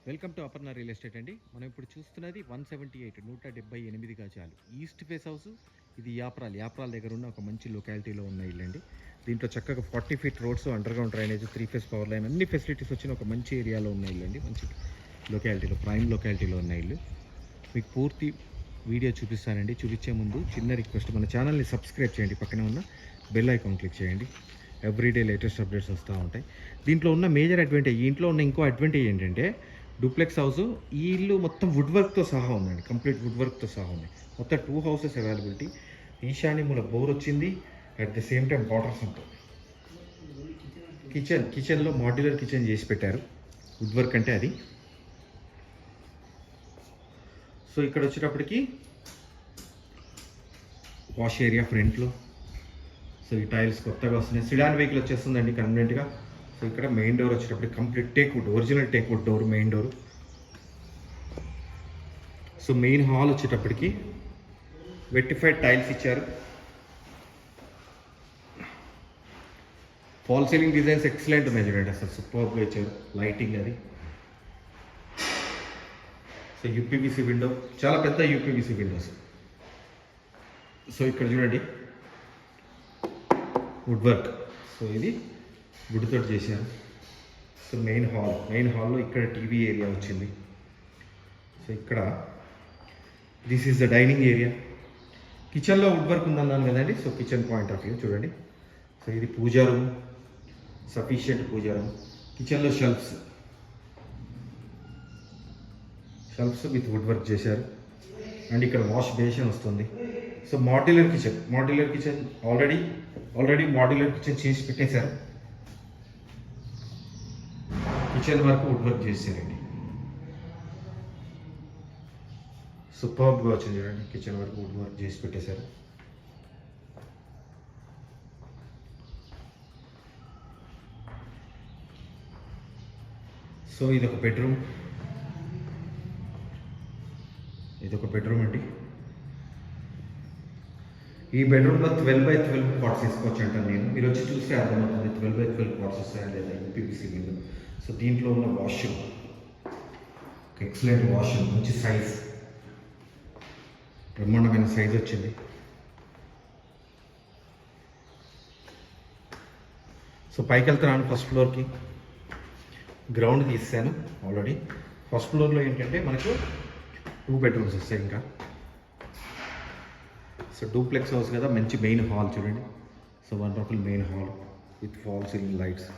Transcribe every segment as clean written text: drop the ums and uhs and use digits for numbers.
Welcome to Aparna real estate అండి. మనం ఇప్పుడు చూస్తున్నది 178 178 గజాలు ఈస్ట్ ఫేస్ హౌస్. ఇది యాప్రాల్ దగ్గర ఉన్న ఒక మంచి లొకాలిటీలో ఉన్న ఇల్లు అండి. దీంట్లో చక్కగా 40 feet roads, under ground drainage, 3 phase power line, అన్ని ఫెసిలిటీస్ వచ్చిన ఒక మంచి ఏరియాలో ఉన్న ఇల్లు అండి. మంచి లొకాలిటీలో, ప్రైమ్ లొకాలిటీలో ఉన్న ఇల్లు. మీకు పూర్తి వీడియో చూపిస్తానండి. చూపించే ముందు చిన్న రిక్వెస్ట్, మన ఛానల్ని సబ్స్క్రైబ్ చేయండి, పక్కనే ఉన్న బెల్ ఐకాన్ క్లిక్ చేయండి. ఎవ్రీడే లేటెస్ట్ అప్డేట్స్ వస్తూ ఉంటాయి. దీంట్లో ఉన్న మేజర్ అడ్వాంటేజ్, ఈ ఇంట్లో ఉన్న ఇంకో అడ్వాంటేజ్ ఏంటంటే డూప్లెక్స్ హౌస్. ఈ ఇల్లు మొత్తం వుడ్ వర్క్తో సహా ఉందండి, కంప్లీట్ వుడ్ వర్క్తో సహా ఉంది. మొత్తం 2 హౌసెస్ అవైలబిలిటీ. ఈశాన్య మూల బోర్ వచ్చింది, at the same time water sump. కిచెన్లో మాడ్యులర్ కిచెన్ చేసి పెట్టారు. వుడ్ వర్క్ అంటే అది. సో ఇక్కడ వచ్చేటప్పటికి వాష్ ఏరియా ఫ్రంట్లో. సో ఈ టైల్స్ కొత్తగా వస్తున్నాయి. సిడాన్ వెహికల్ వచ్చేస్తుందండి కన్వీనియంట్గా. సో ఇక్కడ మెయిన్ డోర్ వచ్చేటప్పటికి complete teak wood, original teak wood door, main door. So main hall వచ్చేటప్పటికి వెట్టిఫైడ్ టైల్స్ ఇచ్చారు. ఫాల్ సీలింగ్ డిజైన్స్ ఎక్సలెంట్ ఉన్నాయి చూడండి, అసలు సూపర్గా ఇచ్చారు. లైటింగ్ అది. సో యూపీవీసీ విండో, చాలా పెద్ద యూపీవీసీ విండోస్. సో ఇక్కడ చూడండి వుడ్ వర్క్. సో ఇది వుడ్ తోటి చేశారు. సో మెయిన్ హాల్లో ఇక్కడ టీవీ ఏరియా వచ్చింది. సో ఇక్కడ this is the dining area. కిచెన్లో వుడ్ వర్క్ ఉందన్నాను కదండి. So kitchen point of view చూడండి. సో ఇది పూజా రూమ్, సఫిషియెంట్ పూజా రూమ్. కిచెన్లో షెల్ఫ్స్ విత్ వుడ్ వర్క్ చేశారు. అండ్ ఇక్కడ వాష్ బేసిన్ వస్తుంది. So modular kitchen already modular kitchen చేసి పెట్టేశారు. కిచెన్ వరకు వుడ్ వర్క్ చేశారండి. సూపర్గా వచ్చింది చూడండి. కిచెన్ వరకు వుడ్ వర్క్ చేసి పెట్టేశారు. సో ఇదొక బెడ్రూమ్ అండి. ఈ బెడ్రూమ్లో 12x12 కాట్స్ తీసుకోవచ్చు అంటాను నేను. మీరు వచ్చి చూస్తే అర్థమవుతుంది 12x12 కాట్స్ వస్తాయా లేదా యూపీవీసీ విండో. సో దీంట్లో ఉన్న వాష్రూమ్, ఎక్సలెంట్ వాష్రూమ్, మంచి సైజ్, బ్రహ్మాండమైన సైజ్ వచ్చింది. సో పైకి వెళ్తున్నాను ఫస్ట్ ఫ్లోర్కి. గ్రౌండ్ తీసాను ఆల్రెడీ. ఫస్ట్ ఫ్లోర్లో ఏంటంటే మనకు 2 బెడ్రూమ్స్ వస్తాయి ఇంకా. సో డూప్లెక్స్ హౌస్ కదా, మంచి మెయిన్ హాల్ చూడండి. So wonderful main hall with fall ceiling lights,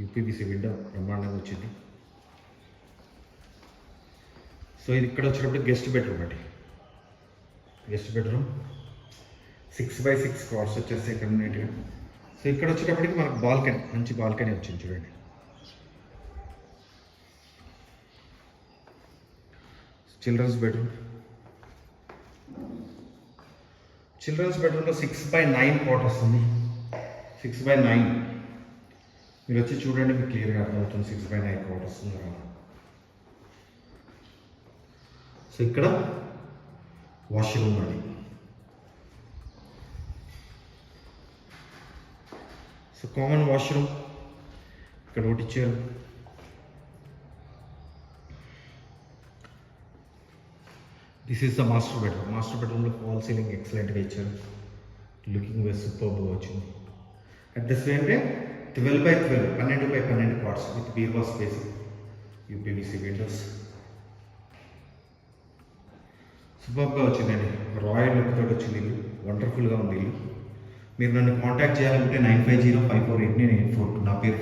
UPVC window బ్రహ్మాండంగా వచ్చింది. సో ఇది ఇక్కడ వచ్చేటప్పుడు గెస్ట్ బెడ్రూమ్ అండి. గెస్ట్ బెడ్రూమ్ 6x6 కార్డ్స్ వచ్చేస్తాయి కన్వీనియంట్గా. సో ఇక్కడ వచ్చేటప్పటికి మనకు బాల్కనీ, మంచి బాల్కనీ వచ్చింది చూడండి. చిల్డ్రన్స్ బెడ్రూమ్లో 6x9 కాట్ వస్తుంది. 6x9 మీరు వచ్చి చూడండి, మీకు క్లియర్గా అర్థమవుతుంది 6x9 కాట్ వస్తుంది. సో ఇక్కడ వాష్రూమ్ అండి. సో కామన్ వాష్రూమ్ ఇక్కడ ఒకటి ఇచ్చారు. దిస్ ఈస్ ద మాస్టర్ బెడ్రూమ్లో ఫాల్ సీలింగ్ ఎక్సలెంట్గా ఇచ్చారు. లుకింగ్ వేస్ సూపర్గా వచ్చింది. At the same time 12x12 12x12 cards with బీర్వా స్పేస్, యూపీవీసీ విండోస్. సూపర్గా వచ్చిందండి. రాయల్ లుక్ తోటి వచ్చింది ఇల్లు. వండర్ఫుల్గా ఉంది ఇల్లు. మీరు నన్ను కాంటాక్ట్ చేయాలంటే 9505489842. నా పేరు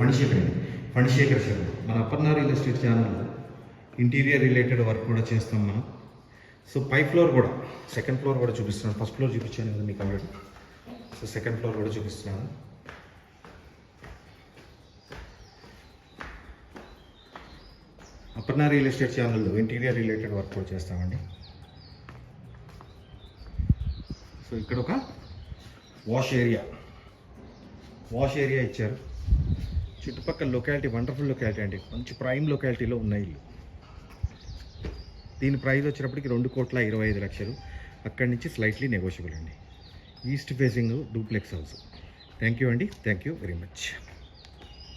ఫణిశేఖర్ శర్మ. మన అపర్ణ రియల్ ఎస్టేట్ ఛానల్లో ఇంటీరియర్ రిలేటెడ్ వర్క్ కూడా చేస్తాం మనం. సో పై ఫ్లోర్ కూడా, సెకండ్ ఫ్లోర్ కూడా చూపిస్తున్నాను. ఫస్ట్ ఫ్లోర్ చూపించాను కదా మీకు ఆల్రెడీ. సో సెకండ్ ఫ్లోర్ కూడా చూపిస్తున్నాను. అపర్ణ రియల్ ఎస్టేట్ ఛానల్లో ఇంటీరియర్ రిలేటెడ్ వర్క్ కూడా చేస్తామండి. సో ఇక్కడ ఒక వాష్ ఏరియా ఇచ్చారు. చుట్టుపక్కల లొకాలిటీ వండర్ఫుల్ లొకాలిటీ అండి. మంచి ప్రైమ్ లొకాలిటీలో ఉన్న ఇల్లు. దీని ప్రైస్ వచ్చేటప్పటికి 2,25,00,000. అక్కడి నుంచి స్లైట్లీ నెగోషియబుల్ అండి. East facing duplex house. Thank you అండి. Thank you very much.